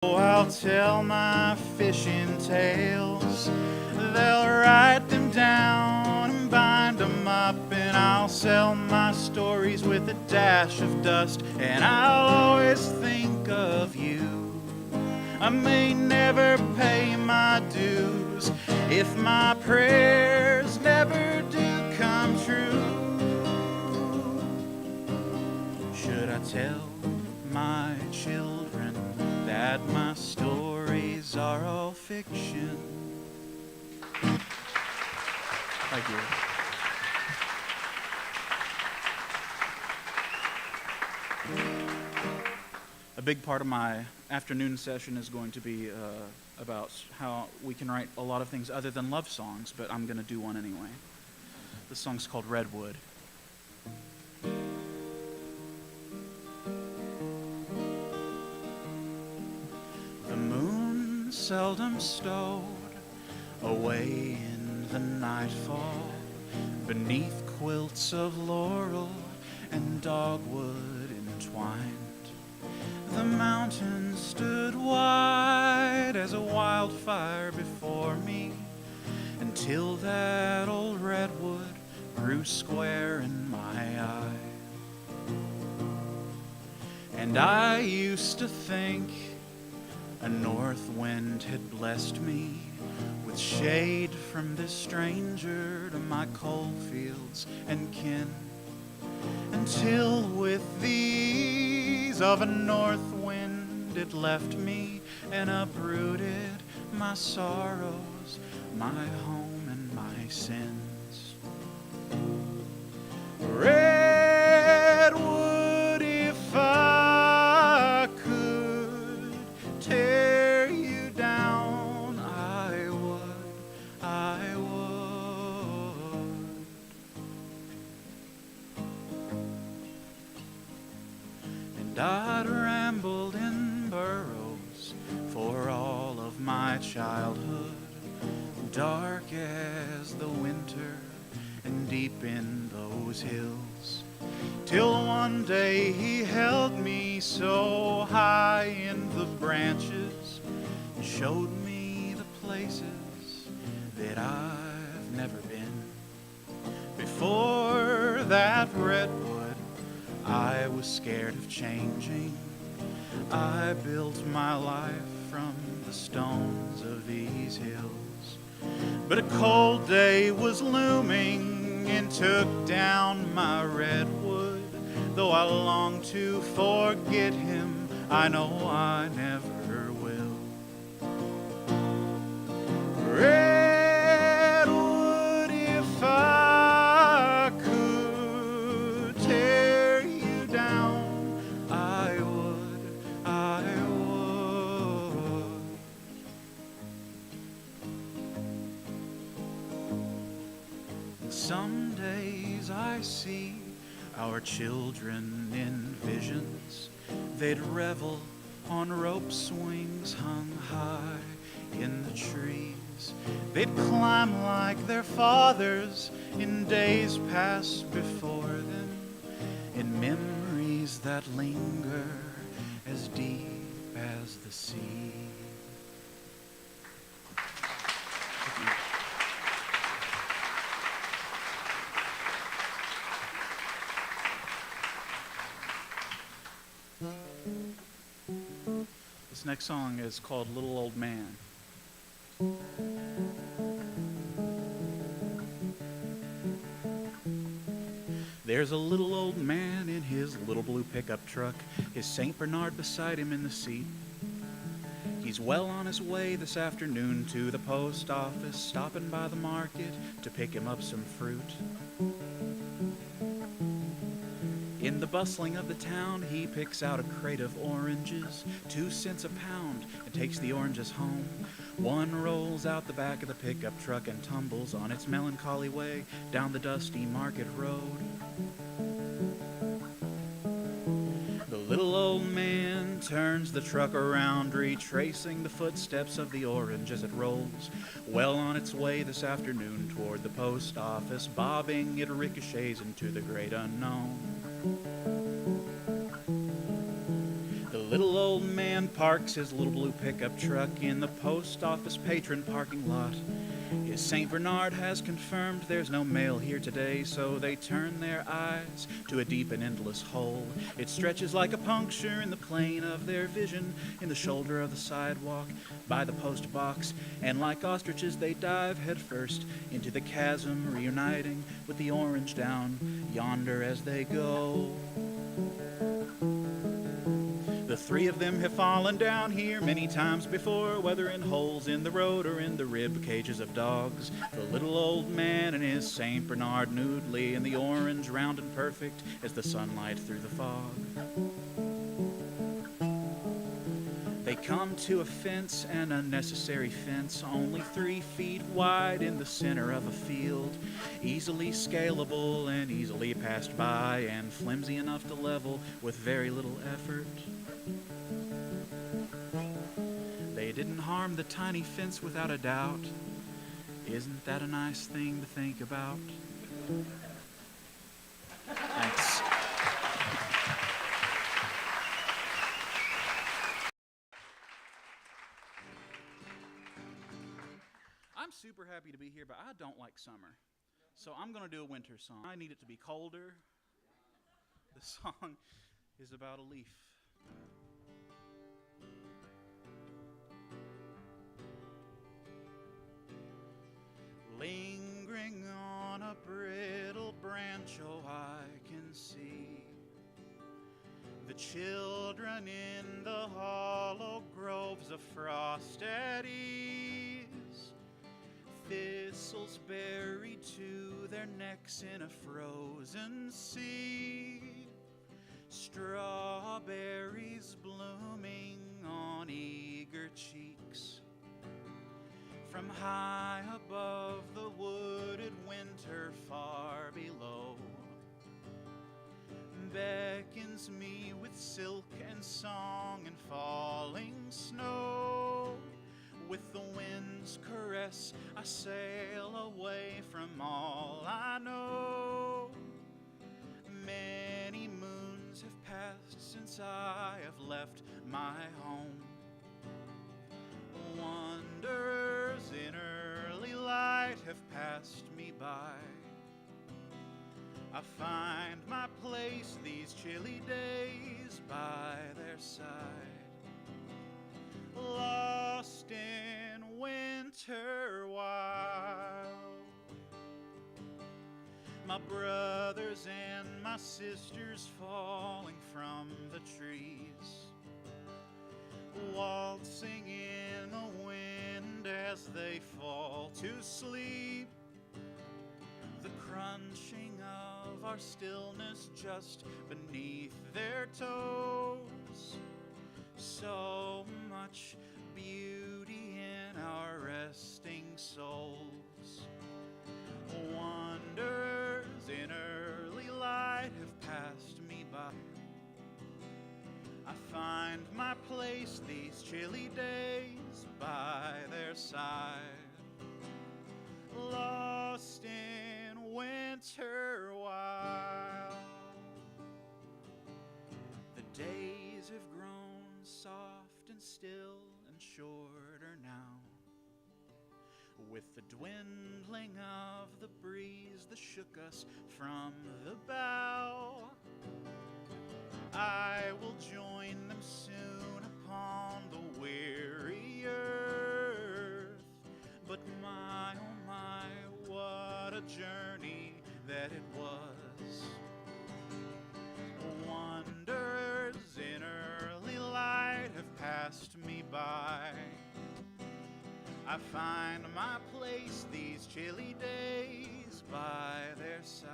I'll tell my fishing tales. They'll write them down and bind them up, and I'll sell my stories with a dash of dust, and I'll always think of you. I may never pay my dues if my prayers never do come true. Should I tell my children that my stories are all fiction? Thank you. A big part of my afternoon session is going to be about how we can write a lot of things other than love songs, but I'm going to do one anyway. This song's called Redwood. The moon seldom stowed away in the nightfall, beneath quilts of laurel and dogwood entwined. The mountain stood wide as a wildfire before me, until that old redwood grew square in my eye. And I used to think a north wind had blessed me with shade from this stranger to my coal fields and kin, until with the ease of a north wind it left me and uprooted my sorrows, my home and my sins. Redwood, if I could tear you down, I would. And I'd rambled in burrows for all of my childhood, dark as the winter and deep in those hills, till one day he held me so high in the branches and showed me the places that I've never been. Before that redwood, I was scared of changing. I built my life from the stones of these hills. But a cold day was looming and took down my redwood. Though I long to forget him, I know I never will. Redwood, if I could tear you down, I would. Some days I see our children in visions. They'd revel on rope swings hung high in the trees. They'd climb like their fathers in days past before them, in memories that linger as deep as the sea. This next song is called Little Old Man. There's a little old man in his little blue pickup truck, his St. Bernard beside him in the seat. He's well on his way this afternoon to the post office, stopping by the market to pick him up some fruit. In the bustling of the town, he picks out a crate of oranges, 2 cents a pound, and takes the oranges home. One rolls out the back of the pickup truck and tumbles on its melancholy way down the dusty market road. The little old man turns the truck around, retracing the footsteps of the orange as it rolls, well on its way this afternoon toward the post office, bobbing it ricochets into the great unknown. The little old man parks his little blue pickup truck in the post office patron parking lot. His St. Bernard has confirmed there's no mail here today, so they turn their eyes to a deep and endless hole. It stretches like a puncture in the plane of their vision, in the shoulder of the sidewalk, by the post box, and like ostriches they dive headfirst into the chasm, reuniting with the orange down yonder as they go. The three of them have fallen down here many times before, whether in holes in the road or in the rib cages of dogs. The little old man and his St. Bernard noodly, and the orange round and perfect as the sunlight through the fog. They come to a fence, an unnecessary fence, only 3 feet wide in the center of a field, easily scalable and easily passed by, and flimsy enough to level with very little effort. They didn't harm the tiny fence without a doubt. Isn't that a nice thing to think about? Thanks. I'm super happy to be here, but I don't like summer. So I'm going to do a winter song. I need it to be colder. The song is about a leaf. Lingering on a brittle branch, oh, I can see the children in the hollow groves of frost at ease. Thistles buried to their necks in a frozen sea. Strawberries blooming on eager cheeks. From high above the wooded winter far below beckons me with silk and song and falling snow. With the wind's caress I sail away from all I know. Many moons have passed since I have left my home. Wanderers in early light have passed me by. I find my place these chilly days by their side, lost in winter wild. My brothers and my sisters falling from the trees, waltzing in the wind as they fall to sleep. The crunching of our stillness just beneath their toes. So much beauty in our resting souls. Wonders in early light have passed me by. I find my place these chilly days by their side, lost in winter wild. The days have grown soft and still and shorter now, with the dwindling of the breeze that shook us from the bow. I will join them soon upon the weary earth. But my, oh my, what a journey that it was. Wonders in early light have passed me by. I find my place these chilly days by their side,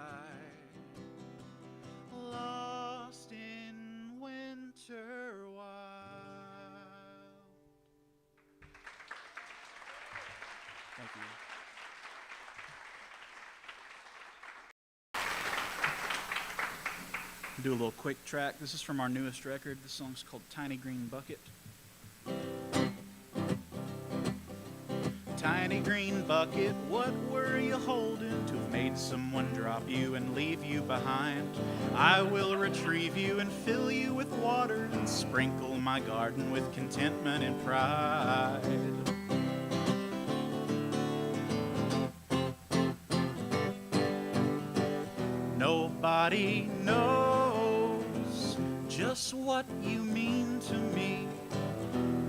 lost in winter wild. Thank you. Do a little quick track. This is from our newest record. This song's called Tiny Green Bucket. Tiny green bucket, what were you holding to have made someone drop you and leave you behind? I will retrieve you and fill you with water and sprinkle my garden with contentment and pride. Nobody knows just what you mean to me.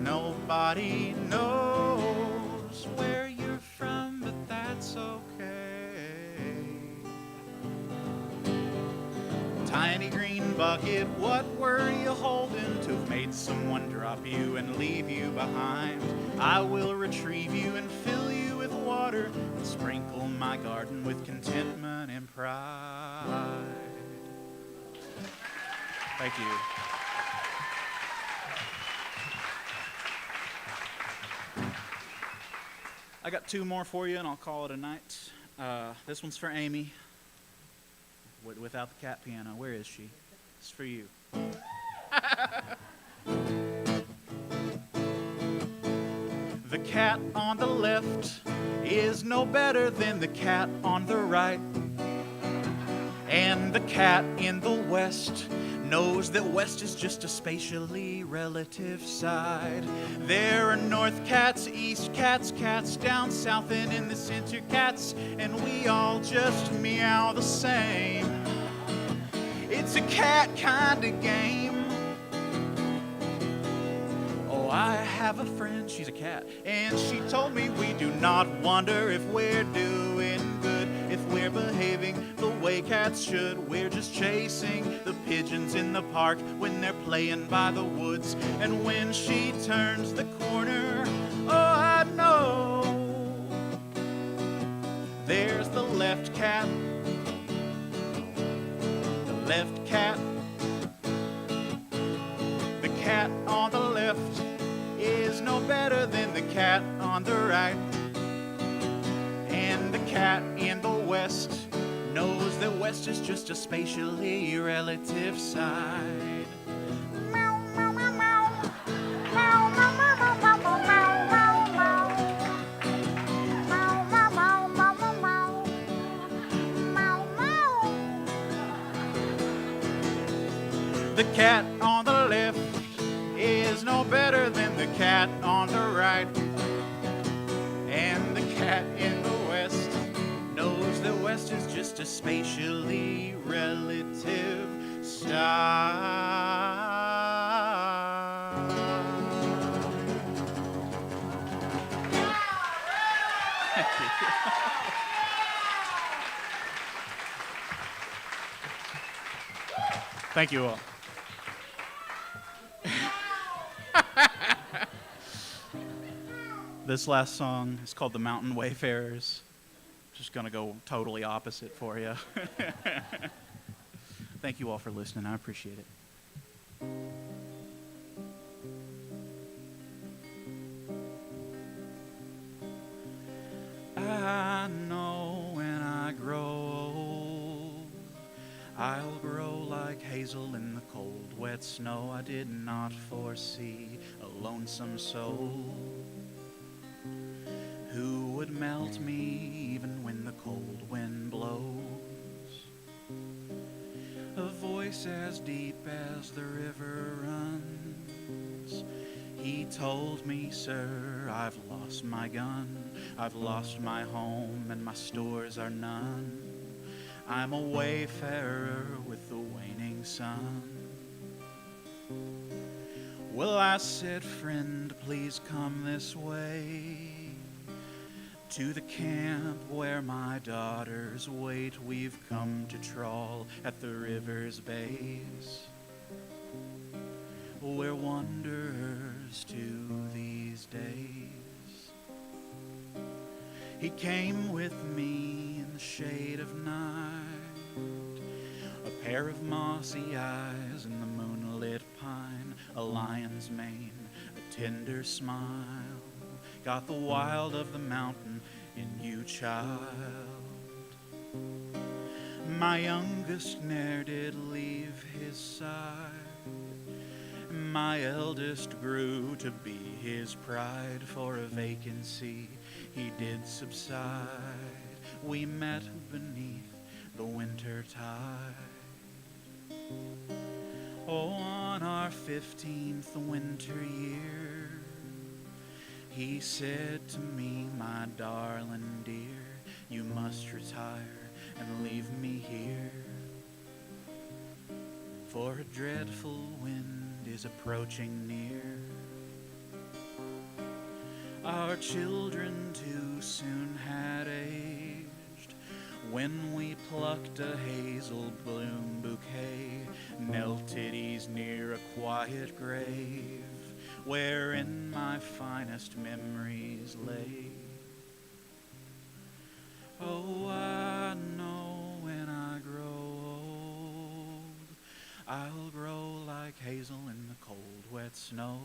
Nobody knows where you're from, but that's okay. Tiny green bucket, what were you holding to have made someone drop you and leave you behind? I will retrieve you and fill you with water and sprinkle my garden with contentment and pride. Thank you. I got two more for you, and I'll call it a night. This one's for Amy, without the cat piano. Where is she? It's for you. The cat on the left is no better than the cat on the right. And the cat in the west knows that west is just a spatially relative side. There are north cats, east cats, cats down south, and in the center cats, and we all just meow the same. It's a cat kind of game. Oh, I have a friend, she's a cat, and she told me we do not wonder if we're doing good, if we're behaving the way cats should. We're just chasing the pigeons in the park when they're playing by the woods. And when she turns the corner, oh, I know there's the left cat, the left cat. The cat on the left is no better than the cat on the right. And the cat in the west knows that west is just a spatially relative side. Meow, meow, meow, meow. Meow, meow, meow, meow, meow, meow, meow. Meow, meow, meow, meow, meow. Meow, meow. The cat on the left is no better than the cat on the right. And the cat in the west knows that west is just a spatially relative side. Thank you all. This last song is called The Mountain Wayfarers. Just going to go totally opposite for you. Thank you all for listening. I appreciate it. I know when I grow old, I'll grow like hazel in the cold, wet snow. I did not foresee a lonesome soul who would melt me even when the cold wind blows. A voice as deep as the river runs. He told me, sir, I've lost my gun, I've lost my home, and my stores are none. I'm a wayfarer with the waning sun. Well, I said, friend, please come this way to the camp where my daughters wait. We've come to trawl at the river's base. We're wanderers to these days. He came with me in the shade of night, a pair of mossy eyes in the moonlit pine, a lion's mane, a tender smile. Got the wild of the mountain in you, child. My youngest ne'er did leave his side. My eldest grew to be his pride for a vacancy, he did subside. We met beneath the winter tide. Oh, on our 15th winter year, he said to me, my darling dear, you must retire and leave me here. For a dreadful wind is approaching near. Our children too soon had aged when we plucked a hazel bloom bouquet, knelt at ease near a quiet grave wherein my finest memories lay. Oh, I know when I grow old, I'll grow like hazel in the cold, wet snow.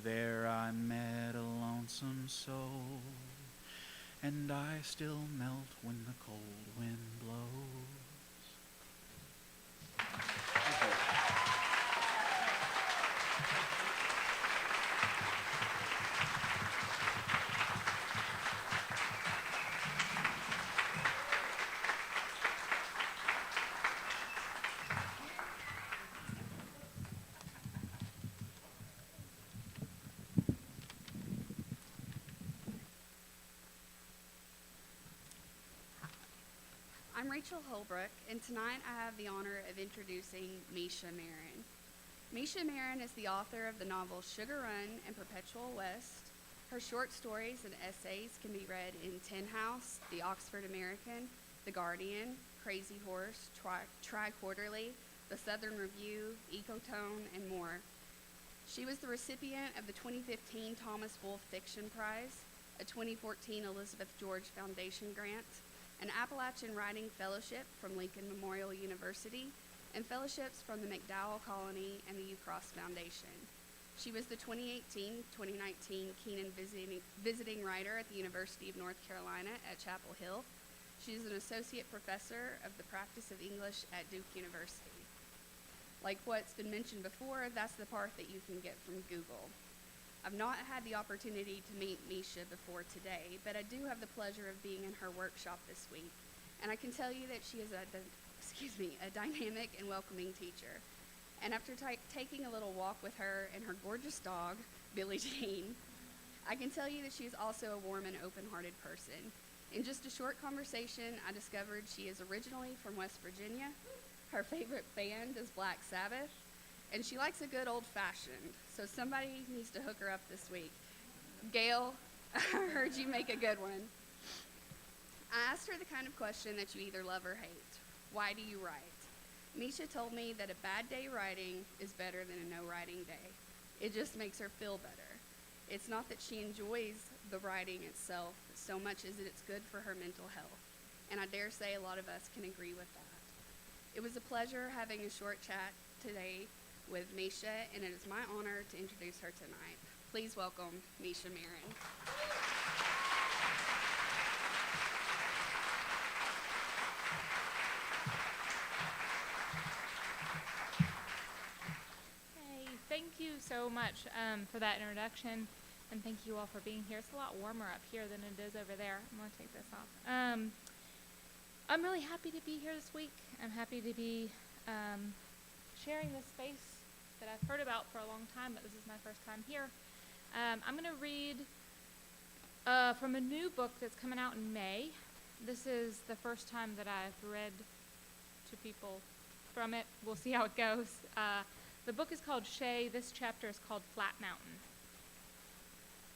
There I met a lonesome soul, and I still melt when the cold wind blows. I'm Rachel Holbrook, and tonight I have the honor of introducing Misha Marin. Misha Marin is the author of the novels Sugar Run and Perpetual West. Her short stories and essays can be read in Tin House, The Oxford American, The Guardian, Crazy Horse, Tri-Quarterly, The Southern Review, Ecotone, and more. She was the recipient of the 2015 Thomas Wolfe Fiction Prize, a 2014 Elizabeth George Foundation grant, an Appalachian Writing Fellowship from Lincoln Memorial University, and fellowships from the McDowell Colony and the UCross Foundation. She was the 2018-2019 Keenan Visiting Writer at the University of North Carolina at Chapel Hill. She is an associate professor of the practice of English at Duke University. Like what's been mentioned before, that's the part that you can get from Google. I've not had the opportunity to meet Misha before today, but I do have the pleasure of being in her workshop this week, and I can tell you that she is a dynamic and welcoming teacher. And after taking a little walk with her and her gorgeous dog, Billie Jean, I can tell you that she is also a warm and open-hearted person. In just a short conversation, I discovered she is originally from West Virginia. Her favorite band is Black Sabbath, and she likes a good old-fashioned, so somebody needs to hook her up this week. Gail, I heard you make a good one. I asked her the kind of question that you either love or hate. Why do you write? Misha told me that a bad day writing is better than a no-writing day. It just makes her feel better. It's not that she enjoys the writing itself so much as it's good for her mental health, and I dare say a lot of us can agree with that. It was a pleasure having a short chat today with Misha, and it is my honor to introduce her tonight. Please welcome Misha Marin. Hey, thank you so much for that introduction, and thank you all for being here. It's a lot warmer up here than it is over there. I'm going to take this off. I'm really happy to be here this week. I'm happy to be sharing this space that I've heard about for a long time, but this is my first time here. I'm going to read from a new book that's coming out in May. This is the first time that I've read to people from it. We'll see how it goes. The book is called Shay. This chapter is called Flat Mountain.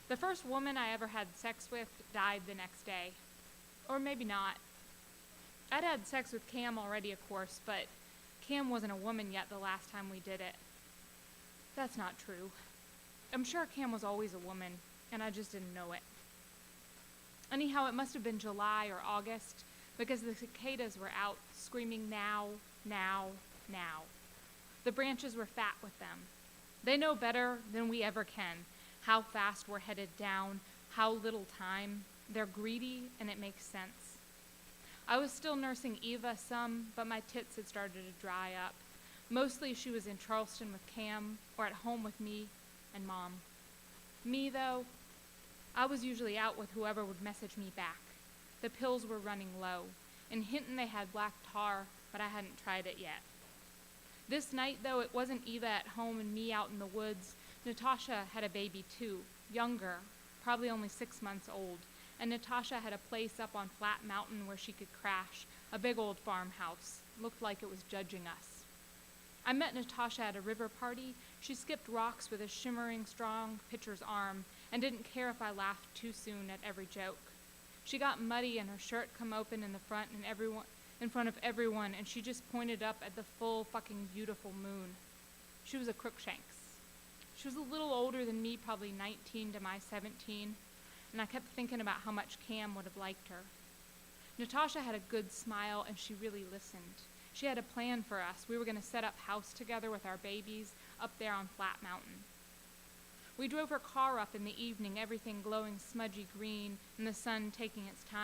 The first woman I ever had sex with died the next day. Or maybe not. I'd had sex with Cam already, of course, but Cam wasn't a woman yet the last time we did it. That's not true. I'm sure Cam was always a woman, and I just didn't know it. Anyhow, it must have been July or August, because the cicadas were out screaming now, now, now. The branches were fat with them. They know better than we ever can how fast we're headed down, how little time. They're greedy, and it makes sense. I was still nursing Eva some, but my tits had started to dry up. Mostly she was in Charleston with Cam or at home with me and Mom. Me, though, I was usually out with whoever would message me back. The pills were running low. In Hinton they had black tar, but I hadn't tried it yet. This night, though, it wasn't Eva at home and me out in the woods. Natasha had a baby, too, younger, probably only 6 months old, and Natasha had a place up on Flat Mountain where she could crash, a big old farmhouse. Looked like it was judging us. I met Natasha at a river party. She skipped rocks with a shimmering, strong pitcher's arm and didn't care if I laughed too soon at every joke. She got muddy and her shirt come open in the front and in front of everyone, and she just pointed up at the full fucking beautiful moon. She was a Crookshanks. She was a little older than me, probably 19 to my 17, and I kept thinking about how much Cam would have liked her. Natasha had a good smile, and she really listened. She had a plan for us. We were going to set up house together with our babies up there on Flat Mountain. We drove her car up in the evening, everything glowing smudgy green and the sun taking its time.